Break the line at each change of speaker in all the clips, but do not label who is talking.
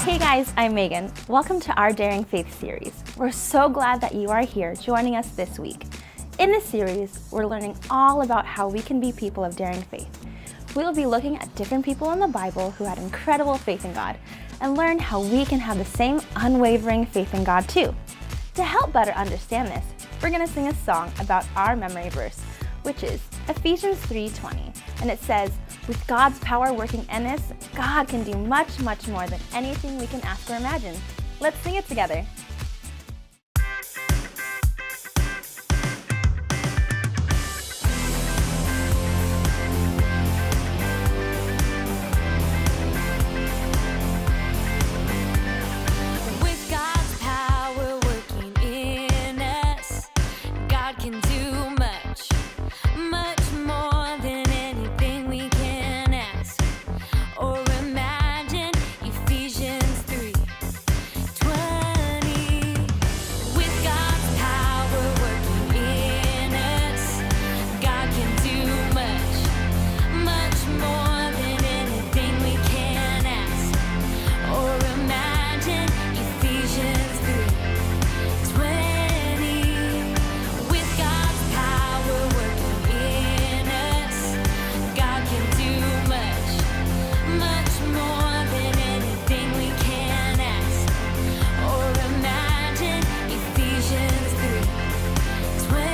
Hey guys, I'm Megan. Welcome to our Daring Faith series. We're so glad that you are here joining us this week. In this series, we're learning all about how we can be people of daring faith. We'll be looking at different people in the Bible who had incredible faith in God and learn how we can have the same unwavering faith in God too. To help better understand this, we're going to sing a song about our memory verse, which is Ephesians 3:20, and it says, "With God's power working in us, God can do much, much more than anything we can ask or imagine." Let's sing it together.
With God's power working in us, God can do much, much more than anything we can ask or imagine. Ephesians 3:20. With God's power working in us, God can do much, much more than anything we can ask or imagine. Ephesians 3:20. With God's power working in us, God can do much, much more than anything we can ask or imagine. Ephesians 3:20.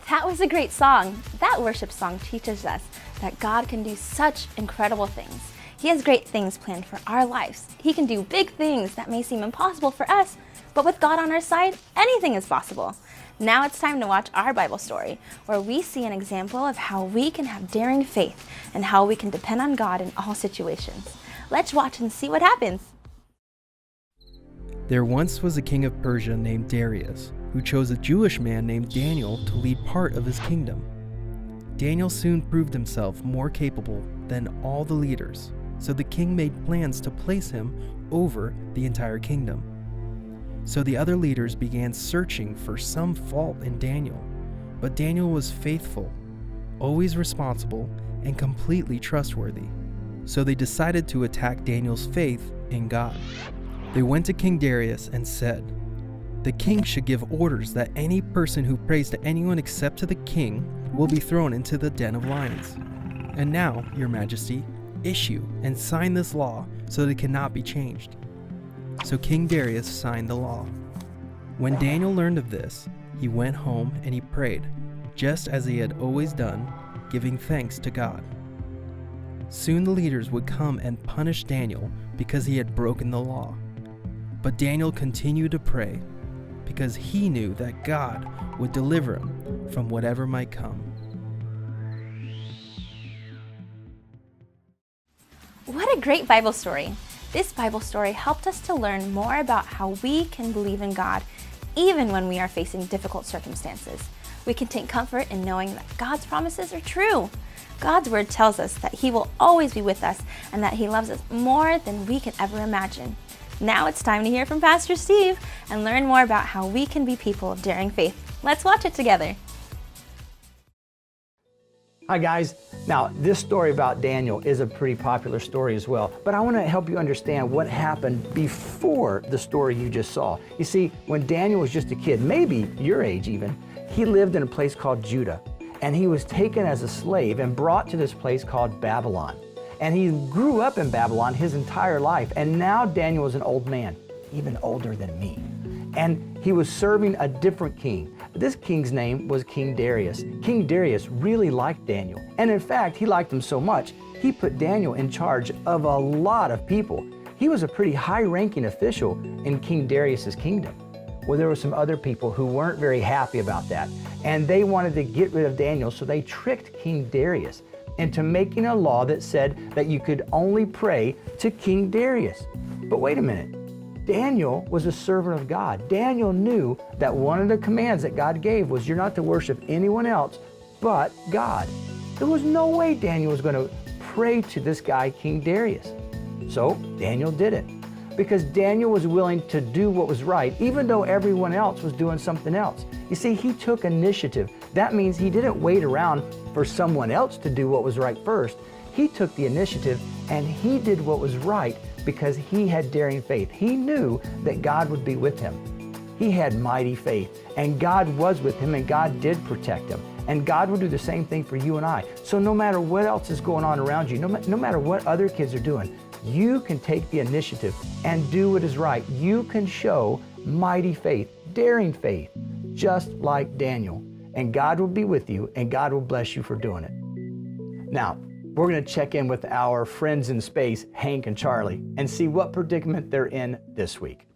That was a great song. That worship song teaches us that God can do such incredible things. He has great things planned for our lives. He can do big things that may seem impossible for us, but with God on our side, anything is possible. Now it's time to watch our Bible story, where we see an example of how we can have daring faith and how we can depend on God in all situations. Let's watch and see what happens.
There once was a king of Persia named Darius, who chose a Jewish man named Daniel to lead part of his kingdom. Daniel soon proved himself more capable than all the leaders, so the king made plans to place him over the entire kingdom. So the other leaders began searching for some fault in Daniel, but Daniel was faithful, always responsible, and completely trustworthy. So they decided to attack Daniel's faith in God. They went to King Darius and said, "The king should give orders that any person who prays to anyone except to the king will be thrown into the den of lions. And now, your majesty, issue and sign this law so that it cannot be changed." So King Darius signed the law. When Daniel learned of this, he went home and he prayed, just as he had always done, giving thanks to God. Soon the leaders would come and punish Daniel because he had broken the law. But Daniel continued to pray because he knew that God would deliver him from whatever might come.
What a great Bible story. This Bible story helped us to learn more about how we can believe in God even when we are facing difficult circumstances. We can take comfort in knowing that God's promises are true. God's word tells us that He will always be with us and that He loves us more than we can ever imagine. Now it's time to hear from Pastor Steve and learn more about how we can be people of daring faith. Let's watch it together.
Hi guys. Now this story about Daniel is a pretty popular story as well, but I want to help you understand what happened before the story you just saw. You see, when Daniel was just a kid, maybe your age even, he lived in a place called Judah, and he was taken as a slave and brought to this place called Babylon. And he grew up in Babylon his entire life, and now Daniel is an old man, even older than me. And he was serving a different king. This king's name was King Darius. King Darius really liked Daniel. And in fact, he liked him so much, he put Daniel in charge of a lot of people. He was a pretty high-ranking official in King Darius's kingdom. Well, there were some other people who weren't very happy about that, and they wanted to get rid of Daniel, so they tricked King Darius into making a law that said that you could only pray to King Darius. But wait a minute. Daniel was a servant of God. Daniel knew that one of the commands that God gave was you're not to worship anyone else but God. There was no way Daniel was going to pray to this guy, King Darius. So Daniel did it because Daniel was willing to do what was right, even though everyone else was doing something else. You see, he took initiative. That means he didn't wait around for someone else to do what was right first. He took the initiative and he did what was right because he had daring faith. He knew that God would be with him. He had mighty faith, and God was with him, and God did protect him. And God will do the same thing for you and I. So no matter what else is going on around you, no matter what other kids are doing, you can take the initiative and do what is right. You can show mighty faith, daring faith, just like Daniel. And God will be with you, and God will bless you for doing it. Now, we're going to check in with our friends in space, Hank and Charlie, and see what predicament they're in this week.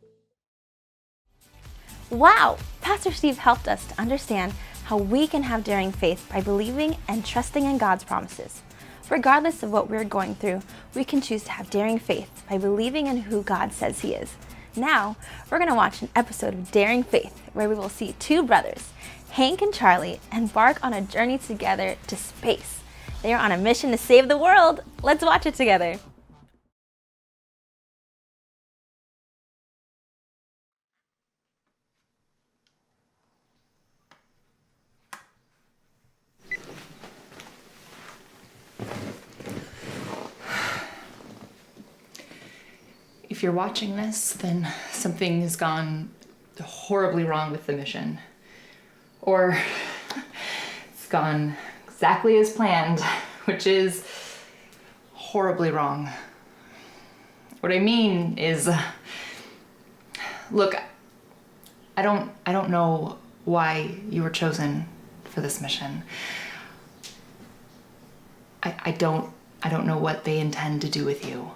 Wow! Pastor Steve helped us to understand how we can have daring faith by believing and trusting in God's promises. Regardless of what we're going through, we can choose to have daring faith by believing in who God says He is. Now, we're going to watch an episode of Daring Faith where we will see two brothers, Hank and Charlie, embark on a journey together to space. They are on a mission to save the world. Let's watch it together.
If you're watching this, then something has gone horribly wrong with the mission. Or it's gone exactly as planned, which is horribly wrong. What I mean is, look, I don't know why you were chosen for this mission. I don't know what they intend to do with you.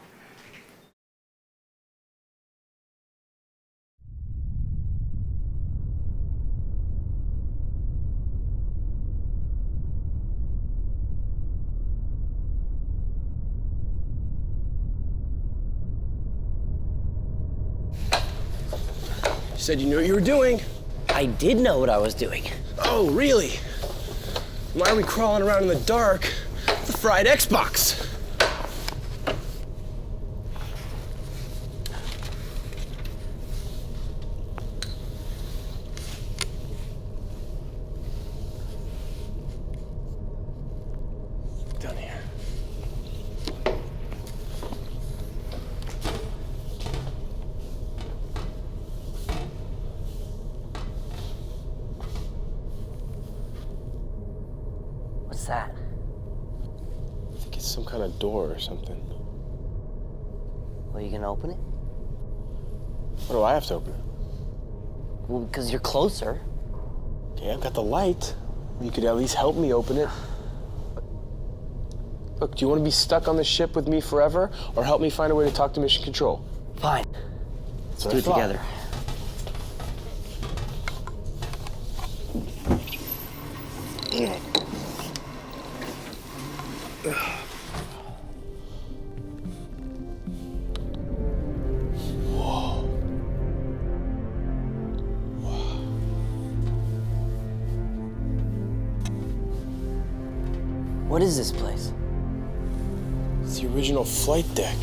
You said you knew what you were doing.
I did know what I was doing.
Oh, really? Why are we crawling around in the dark with a fried Xbox? Down here.
What's that?
I think it's some kind of door or something.
Well, you gonna open it?
What do I have to open it?
Well, because you're closer.
Okay, I've got the light. You could at least help me open it. Look, do you want to be stuck on the ship with me forever, or help me find a way to talk to Mission Control?
Fine.
Let's
Do it together. What is this place?
It's the original flight deck.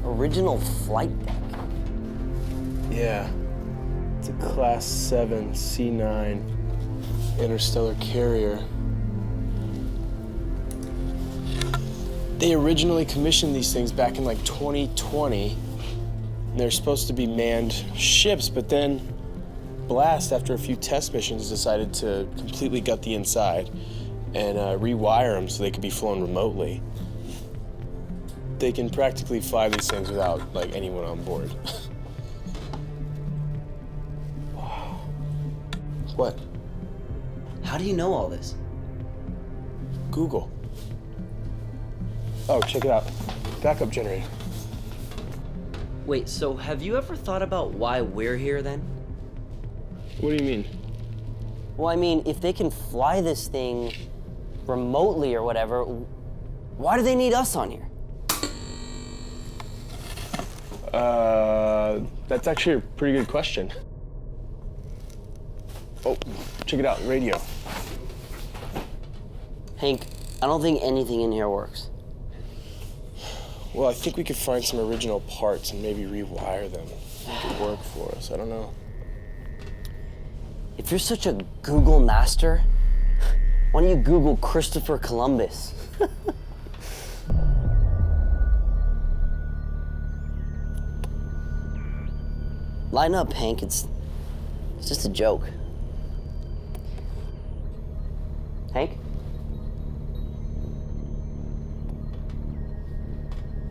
Original flight deck.
Yeah. It's a Class 7 C9 interstellar carrier. They originally commissioned these things back in like 2020. And they're supposed to be manned ships, but then Blast, after a few test missions, decided to completely gut the inside and rewire them so they could be flown remotely. They can practically fly these things without like anyone on board. What?
How do you know all this?
Google. Oh, check it out. Backup generator.
Wait, so have you ever thought about why we're here then?
What do you mean?
Well, I mean, if they can fly this thing remotely or whatever, why do they need us on here?
That's actually a pretty good question. Oh, check it out, radio.
Hank, I don't think anything in here works.
Well, I think we could find some original parts and maybe rewire them. Make it work for us, I don't know.
If you're such a Google master, Why don't you Google Christopher Columbus? Line up, Hank. It's just a joke. Hank?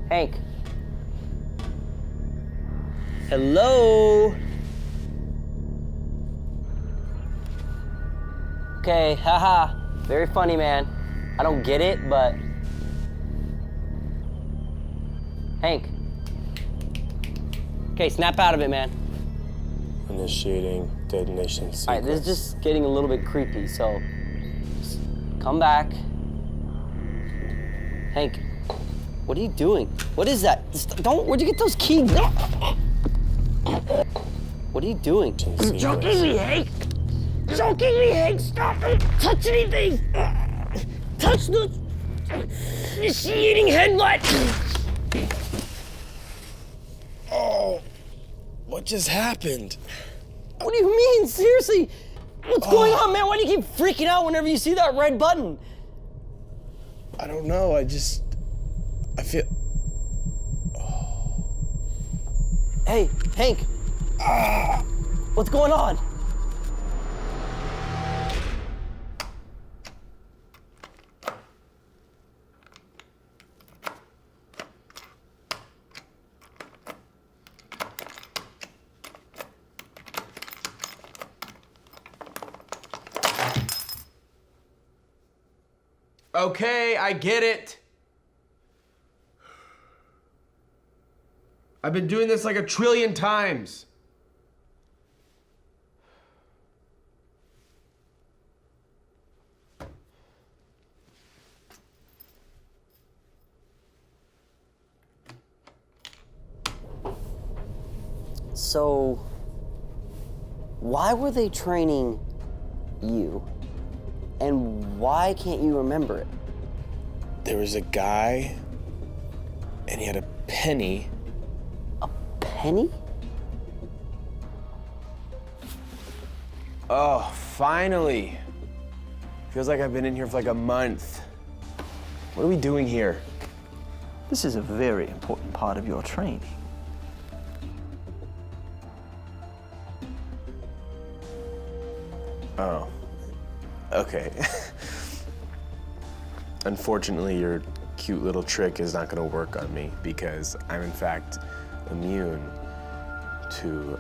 Hank? Hello? Okay, haha. Very funny, man. I don't get it, but... Hank. Okay, snap out of it, man.
Initiating detonation sequence.
All right, this is just getting a little bit creepy, so just come back. Hank, what are you doing? What is that? Where'd you get those keys? No. What are you doing?
You're
joking me, Hank. Joking me, Hank. Stop it. Touch anything. Touch the eating headlight.
Oh, what just happened?
What do you mean? Seriously? What's going on, man? Why do you keep freaking out whenever you see that red button?
I don't know. I feel.
Hey, Hank. What's going on?
Okay, I get it. I've been doing this like 1 trillion times.
So, why were they training you? And why can't you remember it?
There was a guy, and he had a penny.
Penny?
Oh, finally. Feels like I've been in here for like a month. What are we doing here?
This is a very important part of your training.
Oh, okay. Unfortunately, your cute little trick is not gonna work on me because I'm in fact immune to,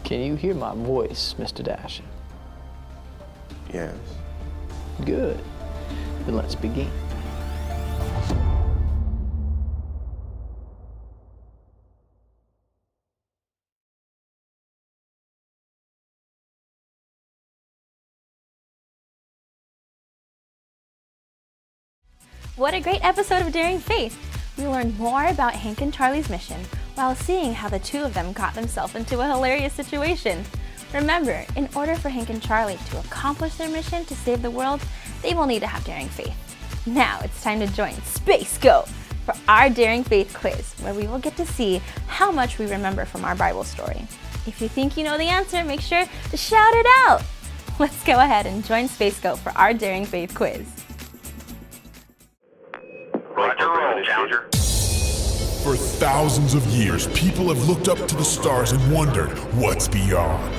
Can you hear my voice, Mr. Dasher?
yes.
Good. Then let's begin.
What a great episode of Daring Faith! We learned more about Hank and Charlie's mission while seeing how the two of them got themselves into a hilarious situation. Remember, in order for Hank and Charlie to accomplish their mission to save the world, they will need to have Daring Faith. Now it's time to join Space Go for our Daring Faith quiz, where we will get to see how much we remember from our Bible story. If you think you know the answer, make sure to shout it out! Let's go ahead and join Space Go for our Daring Faith quiz.
Roger, roll, Challenger.
For thousands of years, people have looked up to the stars and wondered what's beyond.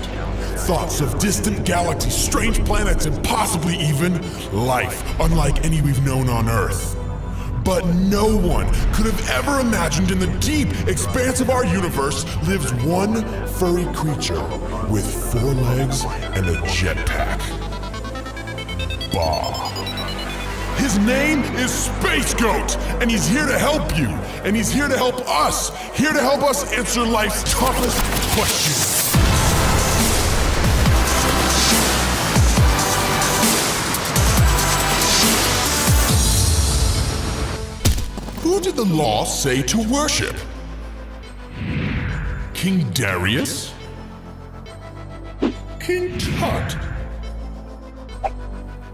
Thoughts of distant galaxies, strange planets, and possibly even life unlike any we've known on Earth. But no one could have ever imagined in the deep expanse of our universe lives one furry creature with 4 legs and a jetpack. Bah. His name is Space Goat, and he's here to help you, and he's here to help us, here to help us answer life's toughest questions. Who did the law say to worship? King Darius? King Tut?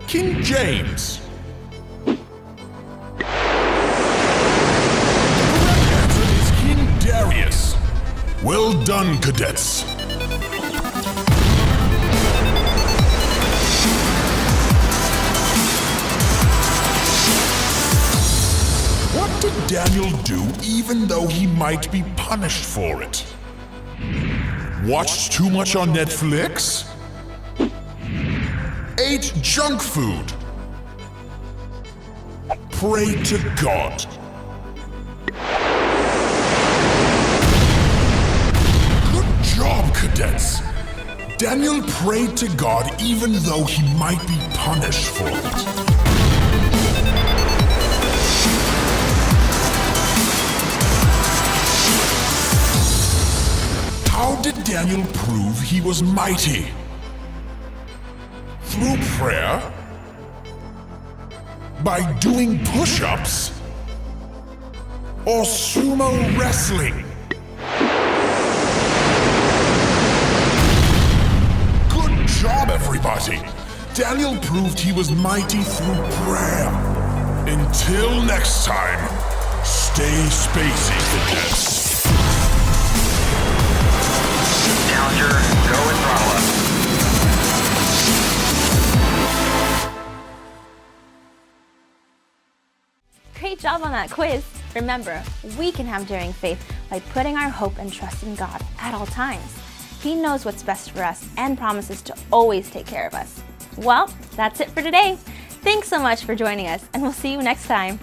King James? Darius. Well done, cadets. What did Daniel do even though he might be punished for it? Watched too much on Netflix? Ate junk food? Prayed to God? Good job, cadets. Daniel prayed to God even though he might be punished for it. How did Daniel prove he was mighty? Through prayer? By doing push-ups? Or sumo wrestling? Good job, everybody! Daniel proved he was mighty through prayer. Until next time, stay spacey, cadets.
Challenger, go and throttle up.
Great job on that quiz. Remember, we can have daring faith by putting our hope and trust in God at all times. He knows what's best for us and promises to always take care of us. Well, that's it for today. Thanks so much for joining us, and we'll see you next time.